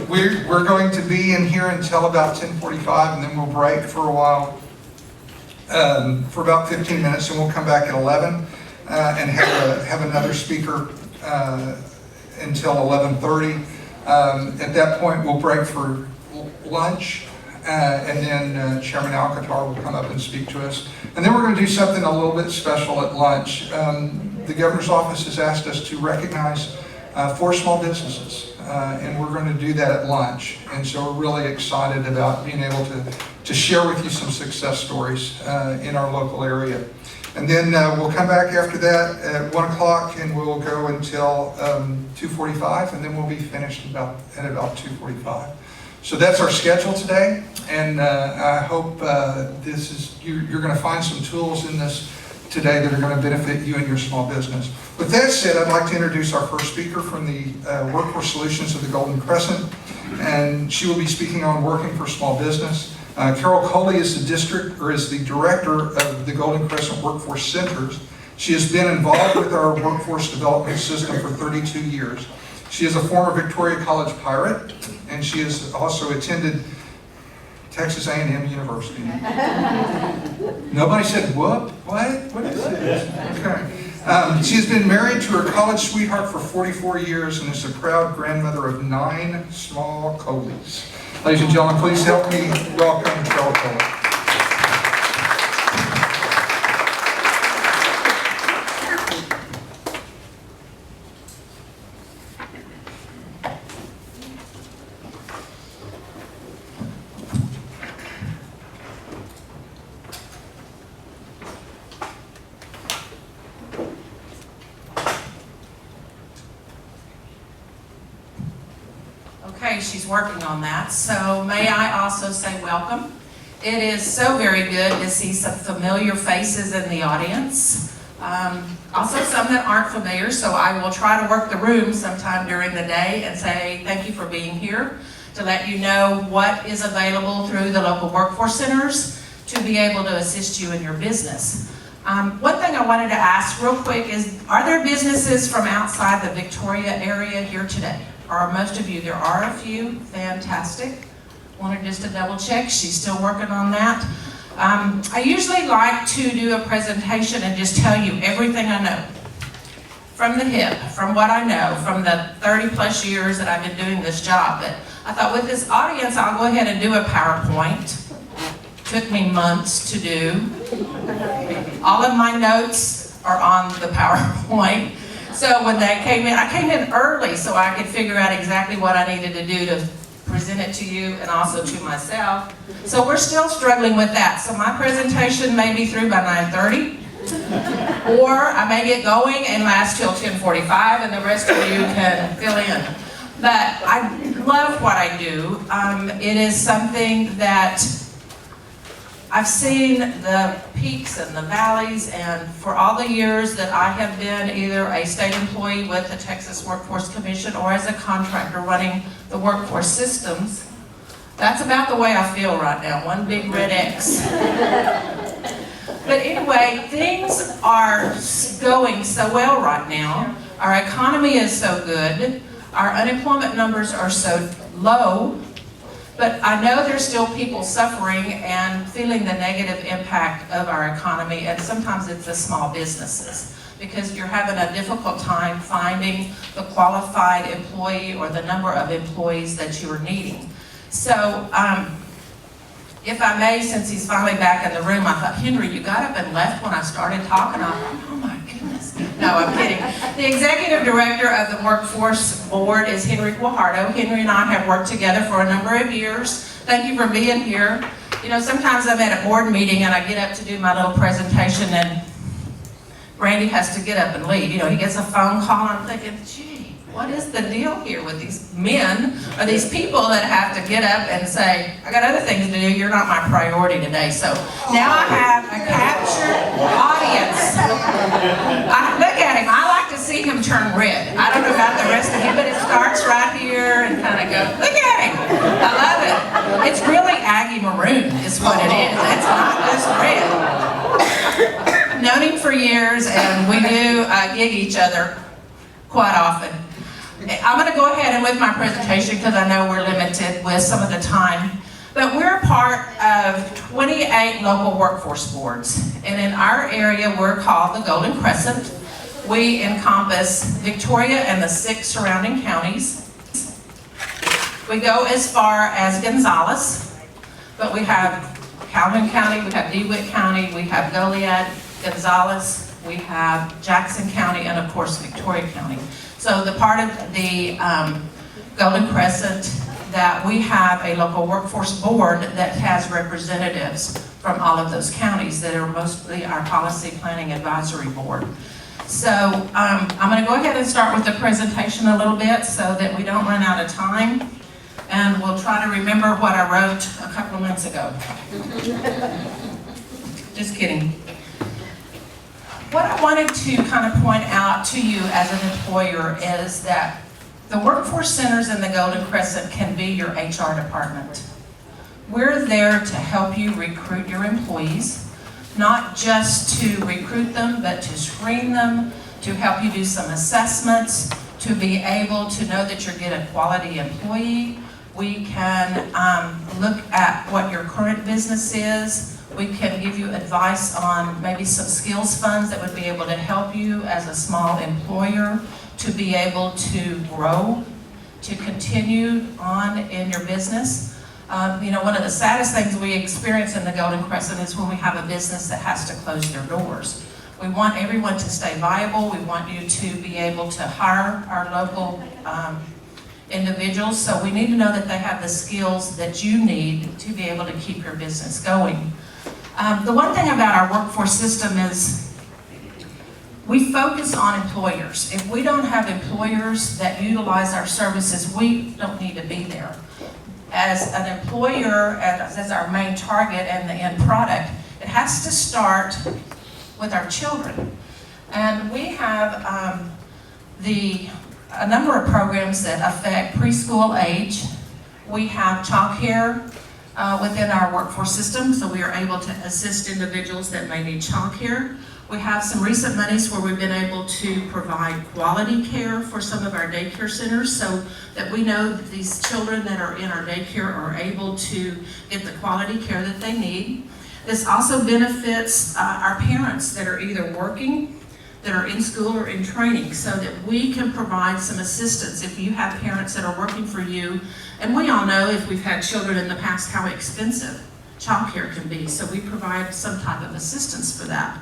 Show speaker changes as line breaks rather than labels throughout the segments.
We're going to be in here until about 10:45, and then we'll break for a while, for about 15 minutes, and we'll come back at 11 and have another speaker until 11:30. At that point, we'll break for lunch, and then Chairman Alcatar will come up and speak to us. And then we're going to do something a little bit special at lunch. The governor's office has asked us to recognize 4 small businesses, and we're going to do that at lunch. And so we're really excited about being able to share with you some success stories in our local area. And then we'll come back after that at 1 o'clock, and we'll go until 2:45, and then we'll be finished at about 2:45. So that's our schedule today, and I hope you're going to find some tools in this today that are going to benefit you and your small business. With that said, I'd like to introduce our first speaker from the Workforce Solutions of the Golden Crescent, and she will be speaking on working for small business. Carole Kolle is the director of the Golden Crescent Workforce Centers. She has been involved with our workforce development system for 32 years. She is a former Victoria College Pirate, and she has also attended Texas A&M University. Nobody said, whoop, what? What is this? Okay. She has been married to her college sweetheart for 44 years and is a proud grandmother of 9 small Colles. Ladies and gentlemen, please help me welcome Carole Kolle.
Okay, she's working on that. So may I also say welcome. It is so very good to see some familiar faces in the audience. Also some that aren't familiar, so I will try to work the room sometime during the day and say thank you for being here, to let you know what is available through the local workforce centers to be able to assist you in your business. One thing I wanted to ask real quick is, are there businesses from outside the Victoria area here today? Or most of you? There are a few. Fantastic. Wanted just to double check. She's still working on that. I usually like to do a presentation and just tell you everything I know. From the hip, from what I know, from the 30 plus years that I've been doing this job. But I thought with this audience, I'll go ahead and do a PowerPoint. Took me months to do. All of my notes are on the PowerPoint. So when they came in, I came in early so I could figure out exactly what I needed to do to present it to you and also to myself. So we're still struggling with that. So my presentation may be through by 9:30, or I may get going and last till 10:45, and the rest of you can fill in. But I love what I do. It is something that I've seen the peaks and the valleys, and for all the years that I have been either a state employee with the Texas Workforce Commission or as a contractor running the workforce systems, that's about the way I feel right now, one big red X. But anyway, things are going so well right now. Our economy is so good. Our unemployment numbers are so low. But I know there's still people suffering and feeling the negative impact of our economy, and sometimes it's the small businesses, because you're having a difficult time finding the qualified employee or the number of employees that you are needing. So, if I may, since he's finally back in the room, I thought, Henry, you got up and left when I started talking. I thought, oh my goodness. No, I'm kidding. The executive director of the Workforce Board is Henry Guajardo. Henry and I have worked together for a number of years. Thank you for being here. You know, sometimes I'm at a board meeting and I get up to do my little presentation and Randy has to get up and leave. You know, he gets a phone call and I'm thinking, gee, what is the deal here with these men or these people that have to get up and say, I got other things to do, you're not my priority today. So now I have a captured audience. Look at him, I like to see him turn red. I don't know about the rest of you, but it starts right here and kind of goes, look at him. I love it. It's really Aggie Maroon is what it is. It's not just red. I've known him for years and we do gig each other quite often. I'm going to go ahead and with my presentation because I know we're limited with some of the time. But we're a part of 28 local workforce boards. And in our area, we're called the Golden Crescent. We encompass Victoria and the 6 surrounding counties. We go as far as Gonzales, but we have Calhoun County, we have DeWitt County, we have Goliad, Gonzales, we have Jackson County, and of course Victoria County. So the part of the Golden Crescent that we have a local workforce board that has representatives from all of those counties that are mostly our policy planning advisory board. So I'm going to go ahead and start with the presentation a little bit so that we don't run out of time. And we'll try to remember what I wrote a couple of months ago. Just kidding. What I wanted to kind of point out to you as an employer is that the workforce centers in the Golden Crescent can be your HR department. We're there to help you recruit your employees, not just to recruit them, but to screen them, to help you do some assessments, to be able to know that you're getting a quality employee. We can look at what your current business is. We can give you advice on maybe some skills funds that would be able to help you as a small employer to be able to grow, to continue on in your business. You know, one of the saddest things we experience in the Golden Crescent is when we have a business that has to close their doors. We want everyone to stay viable. We want you to be able to hire our local individuals, so we need to know that they have the skills that you need to be able to keep your business going. The one thing about our workforce system is we focus on employers. If we don't have employers that utilize our services, we don't need to be there. As an employer, as our main target and the end product, it has to start with our children. And we have a number of programs that affect preschool age. We have child care within our workforce system, so we are able to assist individuals that may need child care. We have some recent monies where we've been able to provide quality care for some of our daycare centers so that we know that these children that are in our daycare are able to get the quality care that they need. This also benefits our parents that are either working, that are in school or in training, so that we can provide some assistance if you have parents that are working for you. And we all know, if we've had children in the past, how expensive childcare can be, so we provide some type of assistance for that.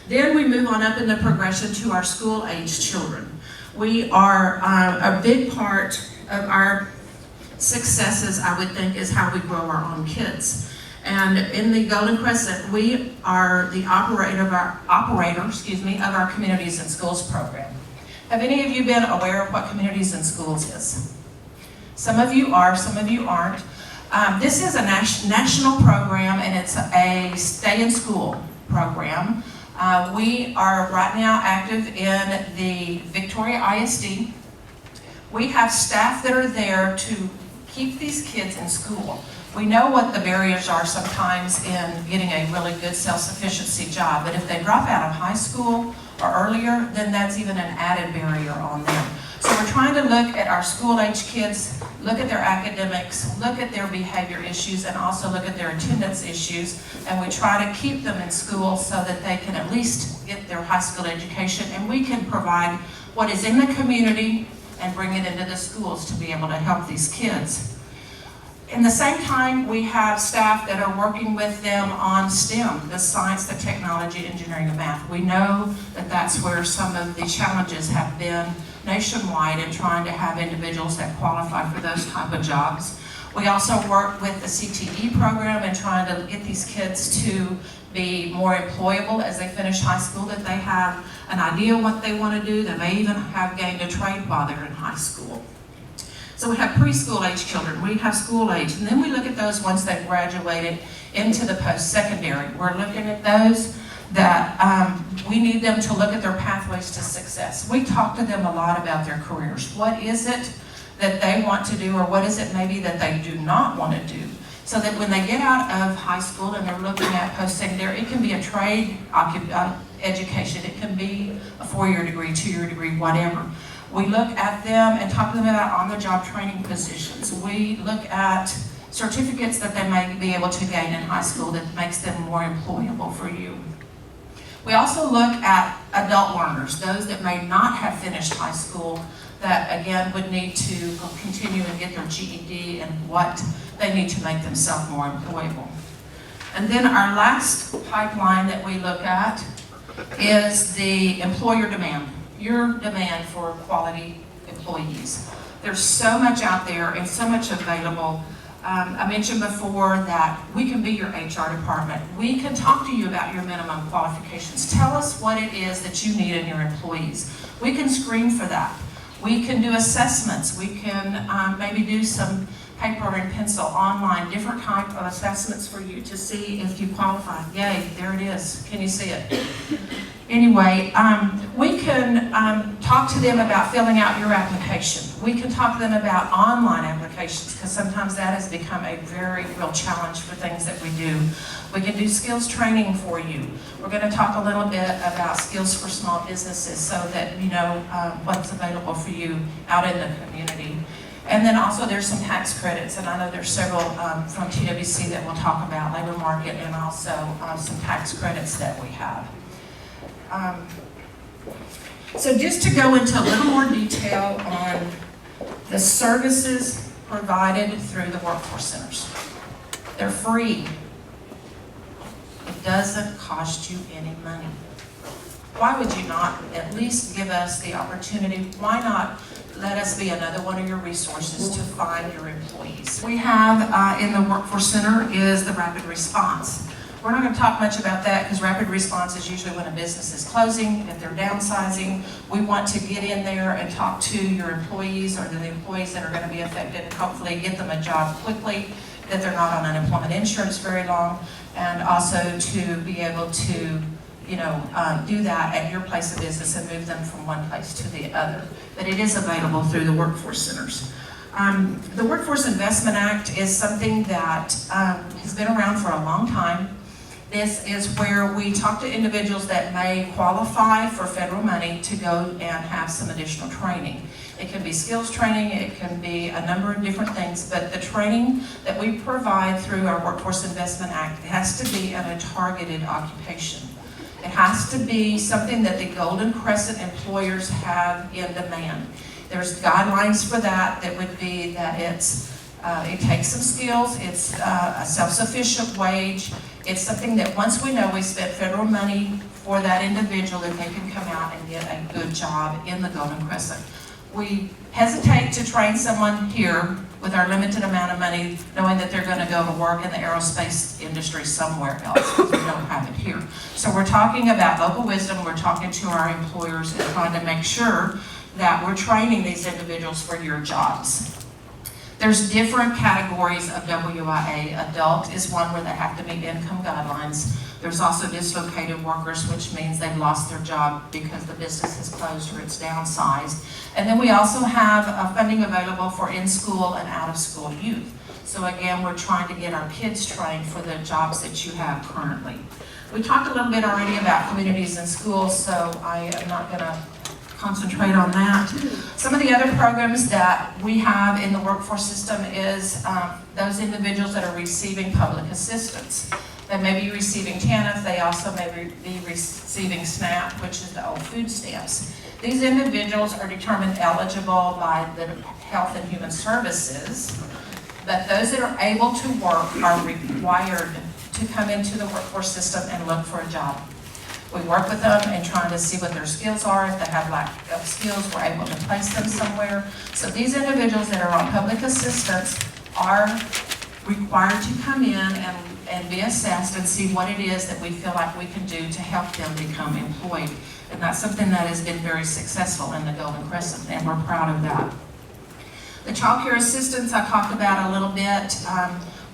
Then we move on up in the progression to our school-age children. We are a big part of our successes, I would think, is how we grow our own kids. And in the Golden Crescent, we are the operator of our Communities in Schools program. Have any of you been aware of what Communities in Schools is? Some of you are, some of you aren't. This is a national program, and it's a stay in school program. We are right now active in the Victoria ISD. We have staff that are there to keep these kids in school. We know what the barriers are sometimes in getting a really good self-sufficiency job, but if they drop out of high school or earlier, then that's even an added barrier on them. So we're trying to look at our school-age kids, look at their academics, look at their behavior issues, and also look at their attendance issues, and we try to keep them in school so that they can at least get their high school education, and we can provide what is in the community and bring it into the schools to be able to help these kids. In the same time, we have staff that are working with them on STEM, the science, the technology, engineering, and math. We know that that's where some of the challenges have been nationwide in trying to have individuals that qualify for those type of jobs. We also work with the CTE program and trying to get these kids to be more employable as they finish high school, that they have an idea what they want to do. They may even have gained a trade while they're in high school. So we have preschool age children, we have school age, and then we look at those once they've graduated into the post-secondary. We're looking at those that we need them to look at their pathways to success. We talk to them a lot about their careers. What is it that they want to do, or what is it maybe that they do not want to do? So that when they get out of high school and they're looking at post-secondary, it can be a trade education, it can be a 4-year degree, 2-year degree, whatever. We look at them and talk to them about on-the-job training positions. We look at certificates that they may be able to gain in high school that makes them more employable for you. We also look at adult learners, those that may not have finished high school, that again would need to continue and get their GED and what they need to make themselves more employable. And then our last pipeline that we look at is the employer demand, your demand for quality employees. There's so much out there and so much available. I mentioned before that we can be your HR department. We can talk to you about your minimum qualifications. Tell us what it is that you need in your employees. We can screen for that. We can do assessments. We can maybe do some paper and pencil online, different type of assessments for you to see if you qualify. Yay, there it is. Can you see it? Anyway, we can talk to them about filling out your application. We can talk to them about online applications because sometimes that has become a very real challenge for things that we do. We can do skills training for you. We're going to talk a little bit about skills for small businesses so that you know what's available for you out in the community. And then also there's some tax credits, and I know there's several from TWC that we'll talk about, labor market, and also some tax credits that we have. So just to go into a little more detail on the services provided through the workforce centers. They're free. It doesn't cost you any money. Why would you not at least give us the opportunity? Why not let us be another one of your resources to find your employees? We have in the workforce center is the rapid response. We're not going to talk much about that because rapid response is usually when a business is closing, if they're downsizing. We want to get in there and talk to your employees or the employees that are going to be affected and hopefully get them a job quickly, that they're not on unemployment insurance very long, and also to be able to do that at your place of business and move them from one place to the other. But it is available through the workforce centers. The Workforce Investment Act is something that has been around for a long time. This is where we talk to individuals that may qualify for federal money to go and have some additional training. It can be skills training, it can be a number of different things, but the training that we provide through our Workforce Investment Act has to be in a targeted occupation. It has to be something that the Golden Crescent employers have in demand. There's guidelines for that that would be that it takes some skills, it's a self-sufficient wage, it's something that once we know we spent federal money for that individual, that they can come out and get a good job in the Golden Crescent. We hesitate to train someone here with our limited amount of money, knowing that they're going to go to work in the aerospace industry somewhere else, because we don't have it here. So we're talking about local wisdom, we're talking to our employers and trying to make sure that we're training these individuals for your jobs. There's different categories of WIA. Adult is one where they have to meet income guidelines. There's also dislocated workers, which means they've lost their job because the business has closed or it's downsized. And then we also have funding available for in-school and out-of-school youth. So again, we're trying to get our kids trained for the jobs that you have currently. We talked a little bit already about communities and schools, so I am not going to concentrate on that. Some of the other programs that we have in the workforce system is those individuals that are receiving public assistance. They may be receiving TANF, they also may be receiving SNAP, which is the old food stamps. These individuals are determined eligible by the Health and Human Services, but those that are able to work are required to come into the workforce system and look for a job. We work with them and trying to see what their skills are. If they have lack of skills, we're able to place them somewhere. So these individuals that are on public assistance are required to come in and be assessed and see what it is that we feel like we can do to help them become employed. And that's something that has been very successful in the Golden Crescent, and we're proud of that. The child care assistance I talked about a little bit.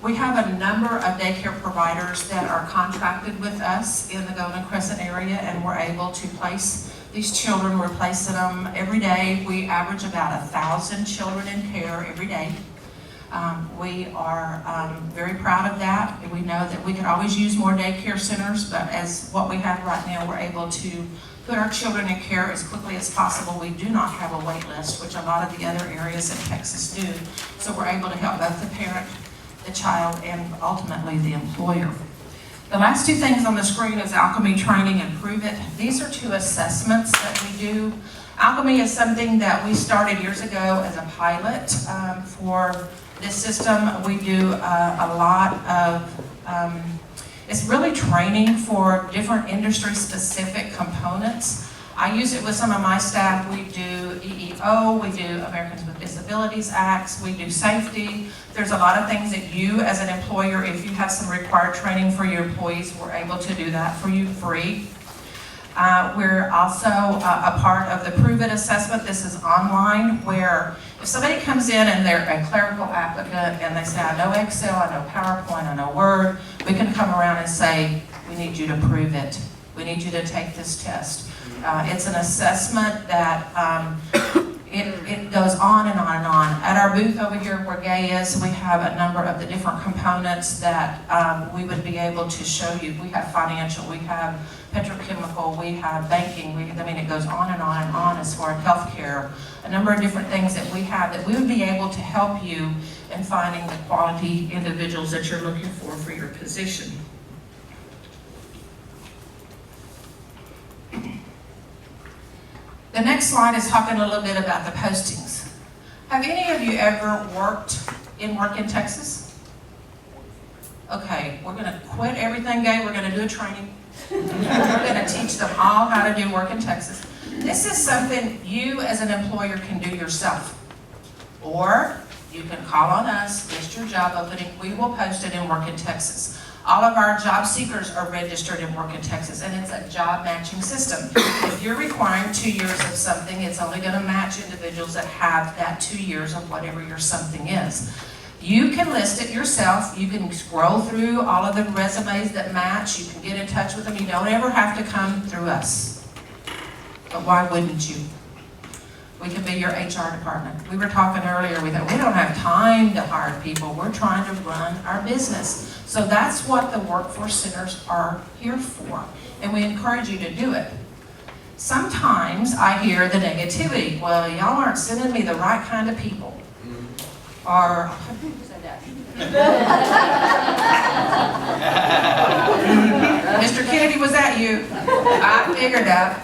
We have a number of daycare providers that are contracted with us in the Golden Crescent area, and we're able to place these children. We're placing them every day. We average about 1,000 children in care every day. We are very proud of that. We know that we could always use more daycare centers, but as what we have right now, we're able to put our children in care as quickly as possible. We do not have a wait list, which a lot of the other areas in Texas do. So we're able to help both the parent, the child, and ultimately the employer. The last two things on the screen is Alchemy Training and Prove It. These are two assessments that we do. Alchemy is something that we started years ago as a pilot for this system. We do a lot of, it's really training for different industry-specific components. I use it with some of my staff. We do EEO, we do Americans with Disabilities Acts, we do safety. There's a lot of things that you as an employer, if you have some required training for your employees, we're able to do that for you free. We're also a part of the Prove It assessment. This is online, where if somebody comes in and they're a clerical applicant and they say, I know Excel, I know PowerPoint, I know Word, we can come around and say, we need you to prove it. We need you to take this test. It's an assessment that it goes on and on and on. At our booth over here where Gay is, we have a number of the different components that we would be able to show you. We have financial, we have petrochemical, we have banking, I mean, it goes on and on and on as far as healthcare. A number of different things that we have that we would be able to help you in finding the quality individuals that you're looking for your position. The next slide is talking a little bit about the postings. Have any of you ever worked in Texas? Okay, we're going to quit everything, Gay. We're going to do a training. We're going to teach them all how to do work in Texas. This is something you as an employer can do yourself. Or you can call on us, list your job opening. We will post it in Work in Texas. All of our job seekers are registered in Work in Texas, and it's a job matching system. If you're requiring 2 years of something, it's only going to match individuals that have that 2 years of whatever your something is. You can list it yourself. You can scroll through all of the resumes that match. You can get in touch with them. You don't ever have to come through us. But why wouldn't you? We can be your HR department. We were talking earlier, we thought we don't have time to hire people. We're trying to run our business. So that's what the workforce centers are here for. And we encourage you to do it. Sometimes I hear the negativity. Well, y'all aren't sending me the right kind of people. Or, who said that? Mr. Kennedy, was that you? I figured out.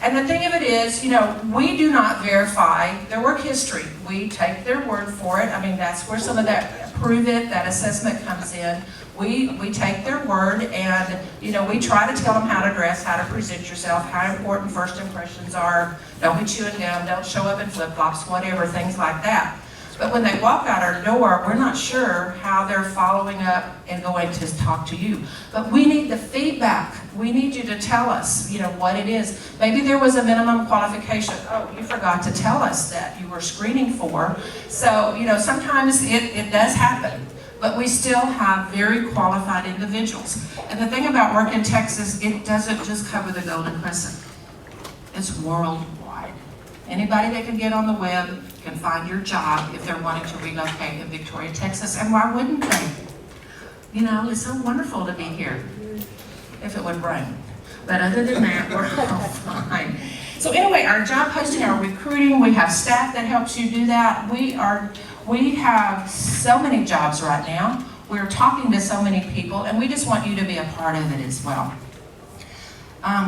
And the thing of it is, you know, we do not verify their work history. We take their word for it. I mean, that's where some of that Prove It, that assessment comes in. We take their word and, you know, we try to tell them how to dress, how to present yourself, how important first impressions are. Don't be chewing gum, don't show up in flip-flops, whatever, things like that. But when they walk out our door, we're not sure how they're following up and going to talk to you. But we need the feedback. We need you to tell us, you know, what it is. Maybe there was a minimum qualification. Oh, you forgot to tell us that you were screening for. So, you know, sometimes it does happen. But we still have very qualified individuals. And the thing about Work in Texas, it doesn't just cover the Golden Crescent. It's worldwide. Anybody that can get on the web can find your job if they're wanting to relocate in Victoria, Texas. And why wouldn't they? You know, it's so wonderful to be here, if it would rain. But other than that, we're all fine. So anyway, our job posting, our recruiting, we have staff that helps you do that. We have so many jobs right now. We're talking to so many people, and we just want you to be a part of it as well.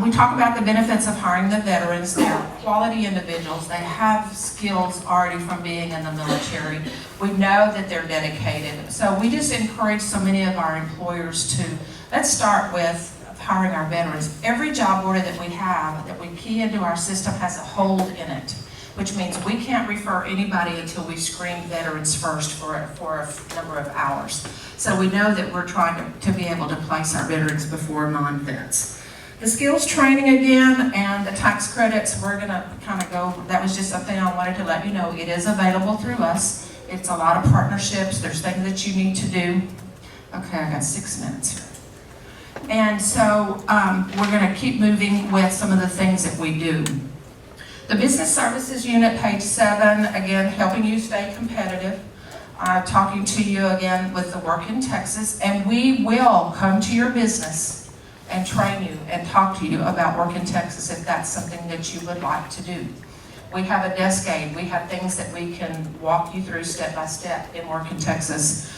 We talk about the benefits of hiring the veterans. They're quality individuals. They have skills already from being in the military. We know that they're dedicated. So we just encourage so many of our employers to, let's start with hiring our veterans. Every job order that we have, that we key into our system, has a hold in it, which means we can't refer anybody until we screen veterans first for a number of hours. So we know that we're trying to be able to place our veterans before non-vets. The skills training again and the tax credits, we're gonna kind of go, that was just something I wanted to let you know. It is available through us. It's a lot of partnerships. There's things that you need to do. Okay, I got 6 minutes here. And so we're gonna keep moving with some of the things that we do. The Business Services Unit, page 7, again, helping you stay competitive. Talking to you again with the Work in Texas, and we will come to your business and train you and talk to you about work in Texas if that's something that you would like to do. We have a desk aid. We have things that we can walk you through step by step in work in Texas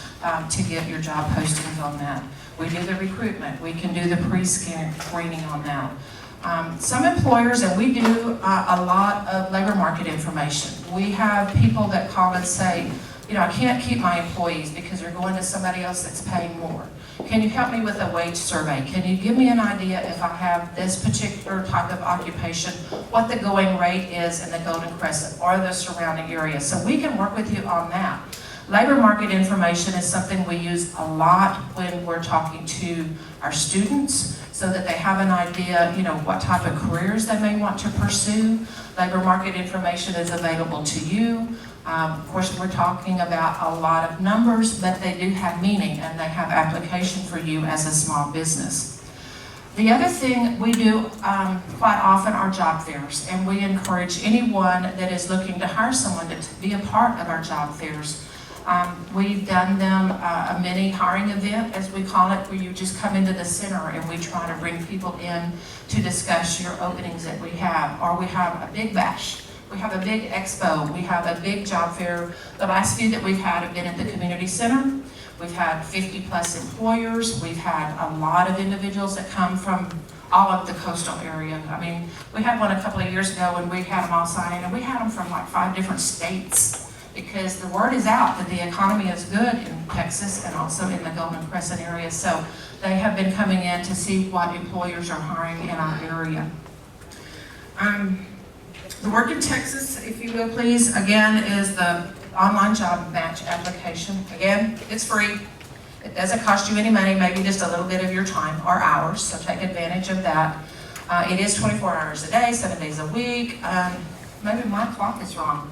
to get your job postings on that. We do the recruitment. We can do the pre-screening on that. Some employers, and we do a lot of labor market information. We have people that call and say, you know, I can't keep my employees because they're going to somebody else that's paying more. Can you help me with a wage survey? Can you give me an idea if I have this particular type of occupation, what the going rate is in the Golden Crescent or the surrounding area? So we can work with you on that. Labor market information is something we use a lot when we're talking to our students so that they have an idea, you know, what type of careers they may want to pursue. Labor market information is available to you. Of course, we're talking about a lot of numbers, but they do have meaning and they have application for you as a small business. The other thing we do quite often are job fairs, and we encourage anyone that is looking to hire someone to be a part of our job fairs. We've done them a mini hiring event, as we call it, where you just come into the center and we try to bring people in to discuss your openings that we have. Or we have a big bash. We have a big expo. We have a big job fair. The last few that we've had have been at the community center. We've had 50 plus employers. We've had a lot of individuals that come from all of the coastal area. I mean, we had one a couple of years ago when we had them all sign in, and we had them from like 5 different states, because the word is out that the economy is good in Texas and also in the Golden Crescent area. So they have been coming in to see what employers are hiring in our area. The Work in Texas, if you will please, again, is the online job match application. Again, it's free. It doesn't cost you any money, maybe just a little bit of your time or hours, so take advantage of that. It is 24 hours a day, 7 days a week. Maybe my clock is wrong.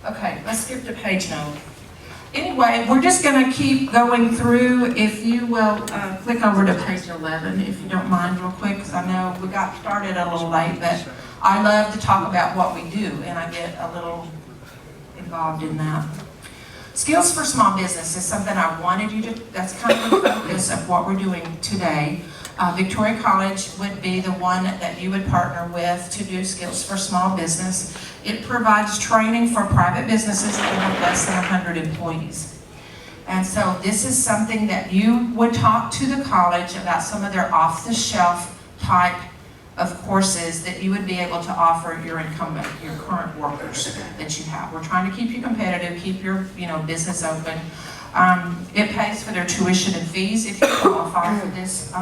Okay, let's skip to page note. Anyway, we're just going to keep going through. If you will click over to page 11, if you don't mind real quick, because I know we got started a little late, but I love to talk about what we do, and I get a little involved in that. Skills for Small Business is something I wanted you to, that's kind of the focus of what we're doing today. Victoria College would be the one that you would partner with to do Skills for Small Business. It provides training for private businesses that have less than 100 employees. And so this is something that you would talk to the college about, some of their off-the-shelf type of courses that you would be able to offer your incumbent, your current workers that you have. We're trying to keep you competitive, keep your business open. It pays for their tuition and fees if you qualify for this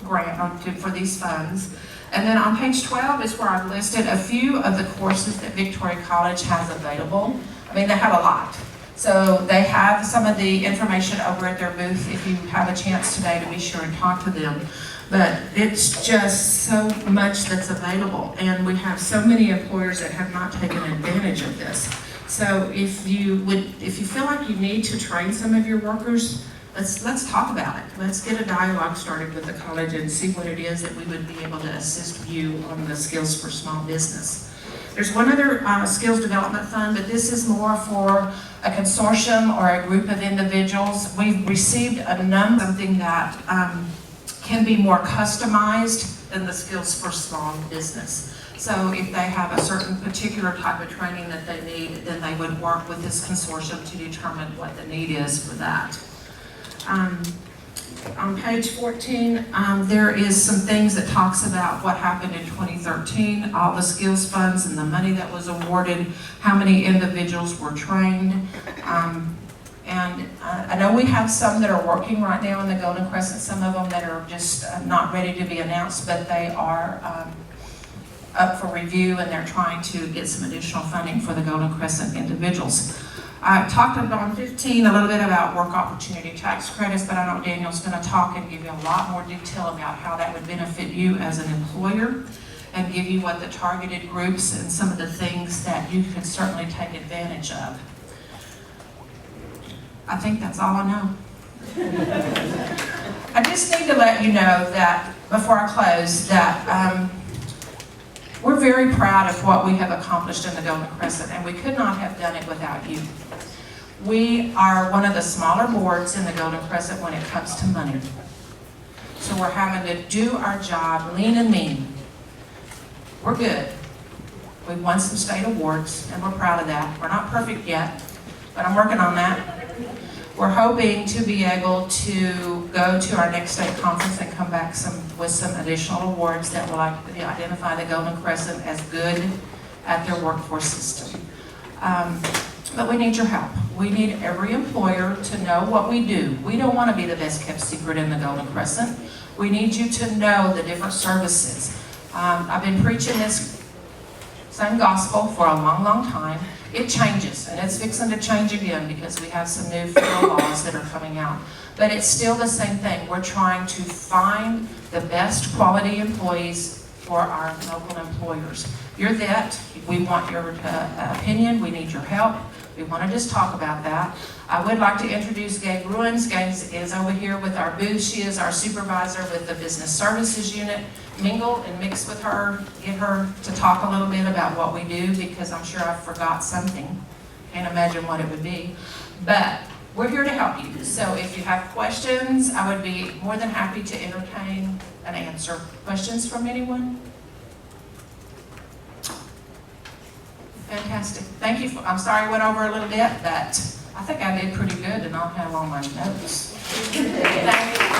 grant or for these funds. And then on page 12 is where I've listed a few of the courses that Victoria College has available. I mean, they have a lot. So they have some of the information over at their booth if you have a chance today to be sure and talk to them. But it's just so much that's available, and we have so many employers that have not taken advantage of this. So if you feel like you need to train some of your workers, let's talk about it. Let's get a dialogue started with the college and see what it is that we would be able to assist you on the Skills for Small Business. There's one other skills development fund, but this is more for a consortium or a group of individuals. We've received a number, something that can be more customized than the Skills for Small Business. So if they have a certain particular type of training that they need, then they would work with this consortium to determine what the need is for that. On page 14, there is some things that talks about what happened in 2013, all the skills funds and the money that was awarded, how many individuals were trained. And I know we have some that are working right now in the Golden Crescent, some of them that are just not ready to be announced, but they are up for review and they're trying to get some additional funding for the Golden Crescent individuals. I talked on 15 a little bit about work opportunity tax credits, but I know Daniel's going to talk and give you a lot more detail about how that would benefit you as an employer and give you what the targeted groups and some of the things that you can certainly take advantage of. I think that's all I know. I just need to let you know that, before I close, that we're very proud of what we have accomplished in the Golden Crescent, and we could not have done it without you. We are one of the smaller boards in the Golden Crescent when it comes to money. So we're having to do our job lean and mean. We're good. We won some state awards, and we're proud of that. We're not perfect yet, but I'm working on that. We're hoping to be able to go to our next state conference and come back with some additional awards that will identify the Golden Crescent as good at their workforce system. But we need your help. We need every employer to know what we do. We don't want to be the best kept secret in the Golden Crescent. We need you to know the different services. I've been preaching this same gospel for a long, long time. It changes, and it's fixing to change again because we have some new federal laws that are coming out. But it's still the same thing. We're trying to find the best quality employees for our local employers. You're that. We want your opinion. We need your help. We want to just talk about that. I would like to introduce Gabe Ruins. Gabe is over here with our booth. She is our supervisor with the business services unit. Mingle and mix with her, get her to talk a little bit about what we do, because I'm sure I forgot something. Can't imagine what it would be. But we're here to help you. So if you have questions, I would be more than happy to entertain an answer. Questions from anyone? Fantastic. Thank you. I'm sorry I went over a little bit, but I think I did pretty good and I'll have all my notes. Thank you.